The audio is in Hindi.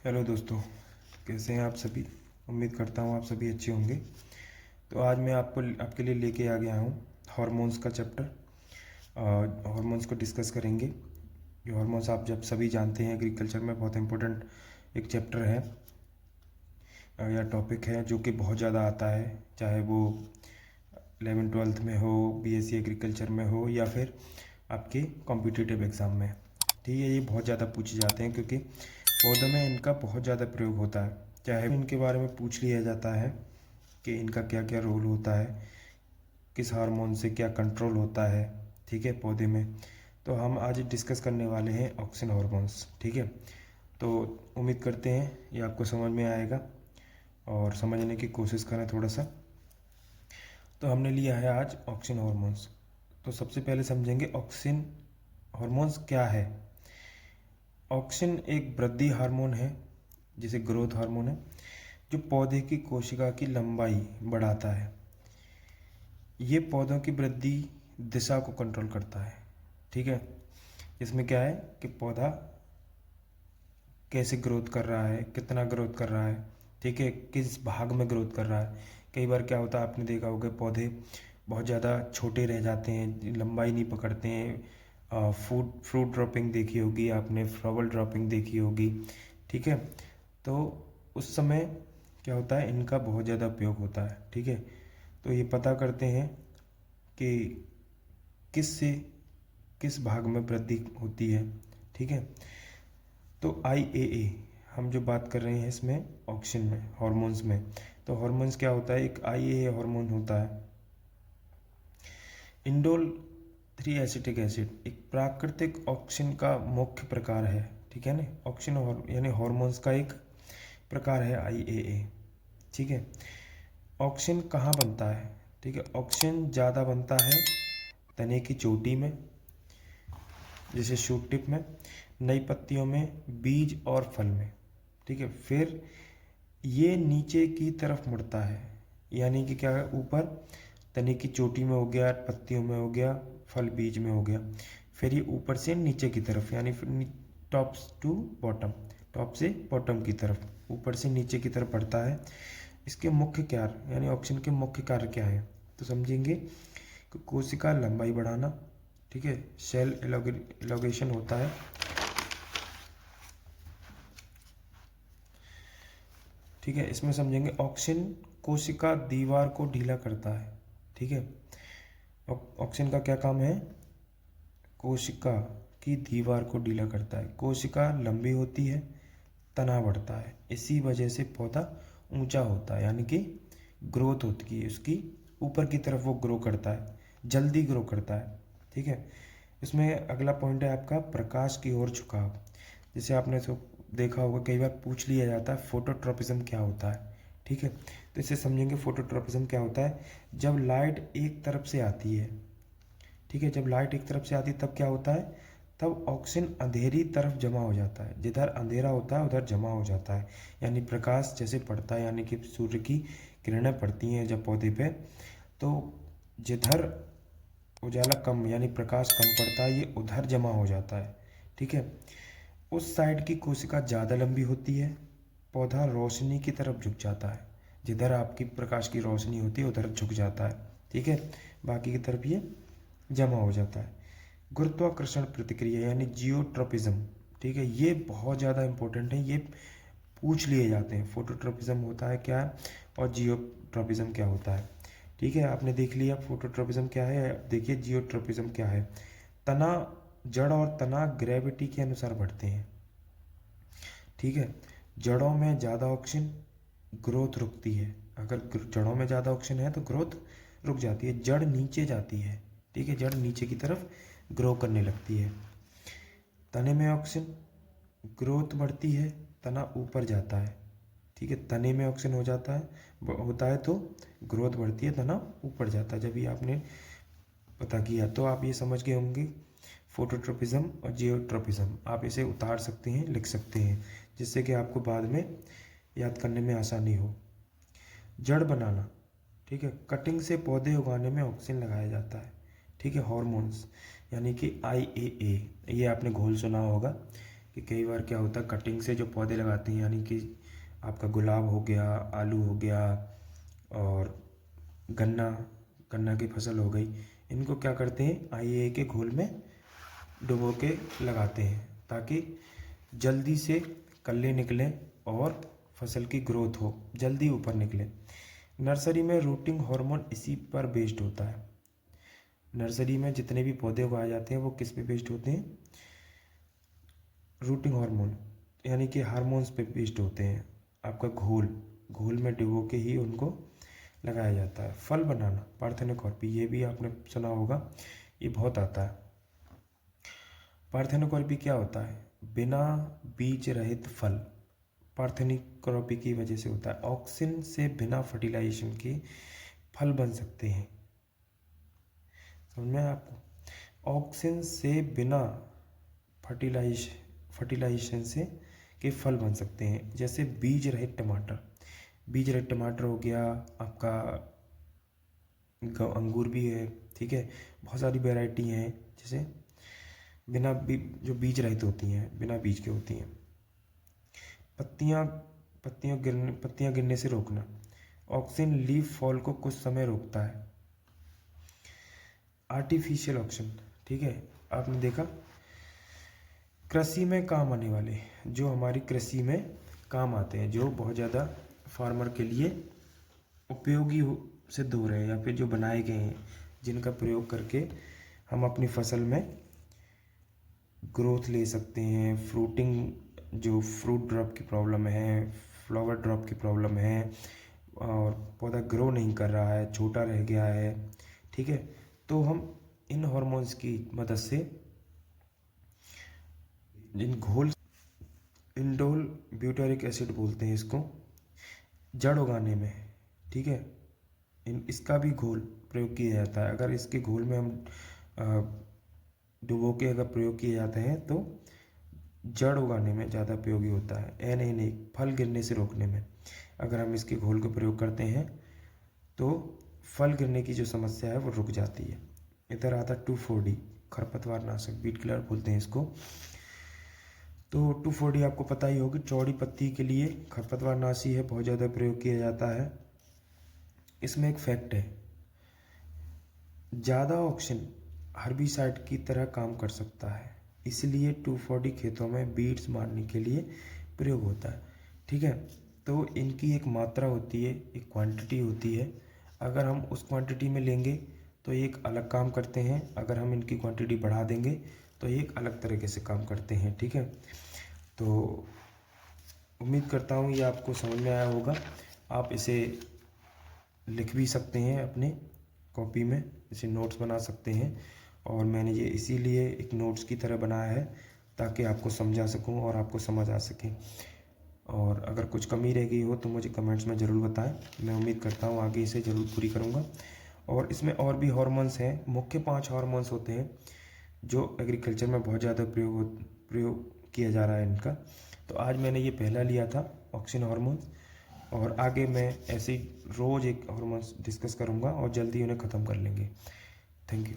हेलो दोस्तों, कैसे हैं आप सभी। उम्मीद करता हूँ आप सभी अच्छे होंगे। तो आज मैं आपके लिए लेके आ गया हूँ हार्मोन्स का चैप्टर। हार्मोन्स को डिस्कस करेंगे। ये हार्मोन्स आप जब सभी जानते हैं, एग्रीकल्चर में बहुत इंपॉर्टेंट एक चैप्टर है या टॉपिक है जो कि बहुत ज़्यादा आता है, चाहे वो 11th-12th में हो, बीएससी एग्रीकल्चर में हो या फिर आपके कॉम्पिटिटिव एग्ज़ाम में। ठीक है, ये बहुत ज़्यादा पूछे जाते हैं क्योंकि पौधों में इनका बहुत ज़्यादा प्रयोग होता है। चाहे इनके बारे में पूछ लिया जाता है कि इनका क्या क्या रोल होता है, किस हार्मोन से क्या कंट्रोल होता है, ठीक है, पौधे में। तो हम आज डिस्कस करने वाले हैं ऑक्सिन हार्मोन्स। ठीक है, तो उम्मीद करते हैं ये आपको समझ में आएगा और समझने की कोशिश करें थोड़ा सा। तो हमने लिया है आज ऑक्सिन हार्मोन्स। तो सबसे पहले समझेंगे ऑक्सिन हार्मोन्स क्या है। ऑक्सिन एक वृद्धि हार्मोन है, जिसे ग्रोथ हार्मोन है, जो पौधे की कोशिका की लंबाई बढ़ाता है। ये पौधों की वृद्धि दिशा को कंट्रोल करता है। ठीक है, इसमें क्या है कि पौधा कैसे ग्रोथ कर रहा है, कितना ग्रोथ कर रहा है, ठीक है, किस भाग में ग्रोथ कर रहा है। कई बार क्या होता है, आपने देखा होगा पौधे बहुत ज़्यादा छोटे रह जाते हैं, लंबाई नहीं पकड़ते हैं। फ्रूट ड्रॉपिंग देखी होगी आपने, फ्लावर ड्रॉपिंग देखी होगी। ठीक है, तो उस समय क्या होता है, इनका बहुत ज़्यादा उपयोग होता है। ठीक है, तो ये पता करते हैं कि किस से किस भाग में वृद्धि होती है। ठीक है, तो IAA हम जो बात कर रहे हैं इसमें ऑक्सिन में, हार्मोन्स में। तो हार्मोन्स क्या होता है, एक IAA हार्मोन होता है, इंडोल 3 एसिटिक एसिड, एक प्राकृतिक ऑक्सिन का मुख्य प्रकार है। ठीक है ना, ऑक्सिन यानी हार्मोन्स का एक प्रकार है IAA। ठीक है, ऑक्सिन कहाँ बनता है। ठीक है, ऑक्सिन ज़्यादा बनता है तने की चोटी में, जैसे शूट टिप में, नई पत्तियों में, बीज और फल में। ठीक है, फिर ये नीचे की तरफ मुड़ता है, यानी कि क्या है, ऊपर तने की चोटी में हो गया, पत्तियों में हो गया, फल बीज में हो गया, फिर ये ऊपर से नीचे की तरफ, यानी फिर टॉप टू बॉटम, टॉप से बॉटम की तरफ, ऊपर से नीचे की तरफ बढ़ता है। इसके मुख्य कार्य, यानी ऑक्सिन के मुख्य कार्य क्या है, तो समझेंगे कि कोशिका लंबाई बढ़ाना, ठीक है, सेल एलोगेशन होता है। ठीक है, इसमें समझेंगे ऑक्सिन कोशिका दीवार को ढीला करता है। ठीक है, ऑक्सिन का क्या काम है, कोशिका की दीवार को ढीला करता है। कोशिका लंबी होती है, तना बढ़ता है, इसी वजह से पौधा ऊंचा होता है, यानी कि ग्रोथ होती है उसकी, ऊपर की तरफ वो ग्रो करता है, जल्दी ग्रो करता है। ठीक है, इसमें अगला पॉइंट है आपका प्रकाश की ओर झुकाव। जैसे आपने तो देखा होगा, कई बार पूछ लिया जाता है फोटोट्रॉपिज्म क्या होता है। ठीक है, तो इसे समझेंगे, फोटोट्रॉपिज्म क्या होता है, जब लाइट एक तरफ से आती है। ठीक है, जब लाइट एक तरफ से आती है तब क्या होता है, तब ऑक्सीजन अंधेरी तरफ जमा हो जाता है, जिधर अंधेरा होता है उधर जमा हो जाता है। यानी प्रकाश जैसे पड़ता है, यानी कि सूर्य की किरणें पड़ती हैं जब पौधे पे, तो जिधर उजाला कम यानी प्रकाश कम पड़ता है, ये उधर जमा हो जाता है। ठीक है, उस साइड की कोशिका ज़्यादा लंबी होती है, पौधा रोशनी की तरफ झुक जाता है, जिधर आपकी प्रकाश की रोशनी होती है उधर झुक जाता है। ठीक है, बाकी की तरफ ये जमा हो जाता है। गुरुत्वाकर्षण प्रतिक्रिया यानी जियोट्रोपिज्म, ठीक है, ये बहुत ज़्यादा इंपॉर्टेंट है, ये पूछ लिए जाते हैं, फोटोट्रोपिज्म होता है क्या और जियोट्रोपिज्म क्या होता है। ठीक है, आपने देख लिया फोटोट्रोपिज्म क्या है, अब देखिए जियोट्रोपिज्म क्या है। तना, जड़ और तना ग्रेविटी के अनुसार बढ़ते हैं। ठीक है, जड़ों में ज़्यादा ऑक्सीजन, ग्रोथ रुकती है। अगर जड़ों में ज़्यादा ऑक्सीजन है तो ग्रोथ रुक जाती है, जड़ नीचे जाती है। ठीक है, जड़ नीचे की तरफ ग्रो करने लगती है। तने में ऑक्सीजन, ग्रोथ बढ़ती है, तना ऊपर जाता है। ठीक है, तने में ऑक्सीजन हो जाता है होता है तो ग्रोथ बढ़ती है, तना ऊपर जाता है। जब ये आपने पता किया तो आप ये समझ गए होंगे फोटोट्रोपिज्म और जियोट्रोपिज्म। आप इसे उतार सकते हैं, लिख सकते हैं, जिससे कि आपको बाद में याद करने में आसानी हो। जड़ बनाना, ठीक है, कटिंग से पौधे उगाने में ऑक्सीजन लगाया जाता है। ठीक है, हार्मोन्स यानी कि IAA, ये आपने घोल सुना होगा, कि कई बार क्या होता है, कटिंग से जो पौधे लगाते हैं, यानी कि आपका गुलाब हो गया, आलू हो गया और गन्ना गन्ना की फसल हो गई, इनको क्या करते हैं, आईएए के घोल में डुबो के लगाते हैं ताकि जल्दी से कल्ले निकलें और फसल की ग्रोथ हो, जल्दी ऊपर निकले। नर्सरी में रूटिंग हार्मोन इसी पर बेस्ड होता है। नर्सरी में जितने भी पौधे उगाए जाते हैं वो किस पे बेस्ड होते हैं, रूटिंग हार्मोन, यानी कि हार्मोन्स पे बेस्ड होते हैं। आपका घोल में डुबो के ही उनको लगाया जाता है। फल बनाना, पार्थेनोकॉर्पी, ये भी आपने सुना होगा, ये बहुत आता है। पार्थेनोकॉर्पी क्या होता है, बिना बीज रहित फल पार्थेनोकॉर्पी की वजह से होता है। ऑक्सिन से बिना फर्टिलाइजेशन के फल बन सकते हैं। समझ में आया आपको? ऑक्सिन से बिना फर्टिलाइजेशन से के फल बन सकते हैं। जैसे बीज रहित टमाटर, बीज रहित टमाटर हो गया आपका, अंगूर भी है, ठीक है, बहुत सारी वैरायटी हैं। जैसे जो बीज रहित होती हैं, बिना बीज के होती हैं। पत्तियां गिरने से रोकना, ऑक्सिन लीफ फॉल को कुछ समय रोकता है। आर्टिफिशियल ऑक्सिन, ठीक है, आपने देखा कृषि में काम आने वाले, जो हमारी कृषि में काम आते हैं, जो बहुत ज़्यादा फार्मर के लिए उपयोगी सिद्ध हो रहे हैं, या फिर जो बनाए गए हैं, जिनका प्रयोग करके हम अपनी फसल में ग्रोथ ले सकते हैं। जो फ्रूट ड्रॉप की प्रॉब्लम है, फ्लावर ड्रॉप की प्रॉब्लम है, और पौधा ग्रो नहीं कर रहा है, छोटा रह गया है, ठीक है, तो हम इन हार्मोन्स की मदद से इंडोल ब्यूटारिक एसिड बोलते हैं इसको, जड़ उगाने में, ठीक है, इसका भी घोल प्रयोग किया जाता है। अगर इसके घोल में हम डुबो के अगर प्रयोग किए जाते हैं तो जड़ उगाने में ज़्यादा उपयोगी होता है। NaN, फल गिरने से रोकने में अगर हम इसके घोल का प्रयोग करते हैं तो फल गिरने की जो समस्या है वो रुक जाती है। इधर आता 2,4-D, खरपतवार नाशक, बीट किलर बोलते हैं इसको। तो 2,4-D आपको पता ही होगी, चौड़ी पत्ती के लिए खरपतवार नाशी है, बहुत ज़्यादा प्रयोग किया जाता है। इसमें एक फैक्ट है, ज़्यादा ऑक्सिन हर्बिसाइड की तरह काम कर सकता है, इसलिए 2,4-D खेतों में बीड्स मारने के लिए प्रयोग होता है, ठीक है। तो इनकी एक मात्रा होती है, एक क्वांटिटी होती है। अगर हम उस क्वांटिटी में लेंगे तो ये एक अलग काम करते हैं, अगर हम इनकी क्वांटिटी बढ़ा देंगे तो ये एक अलग तरीके से काम करते हैं, ठीक है। तो उम्मीद करता हूँ ये आपको समझ में आया होगा। आप इसे लिख भी सकते हैं अपने कॉपी में, इसे नोट्स बना सकते हैं, और मैंने ये इसीलिए एक नोट्स की तरह बनाया है ताकि आपको समझा सकूं और आपको समझ आ सके। और अगर कुछ कमी रह गई हो तो मुझे कमेंट्स में ज़रूर बताएं, मैं उम्मीद करता हूं आगे इसे ज़रूर पूरी करूंगा। और इसमें और भी हार्मोन्स हैं, मुख्य 5 हार्मोन्स होते हैं जो एग्रीकल्चर में बहुत ज़्यादा प्रयोग किया जा रहा है इनका। तो आज मैंने ये पहला लिया था, ऑक्सिन हार्मोन्स, और आगे मैं ऐसे रोज़ एक हार्मोन्स डिस्कस करूँगा और जल्दी उन्हें ख़त्म कर लेंगे। Thank you.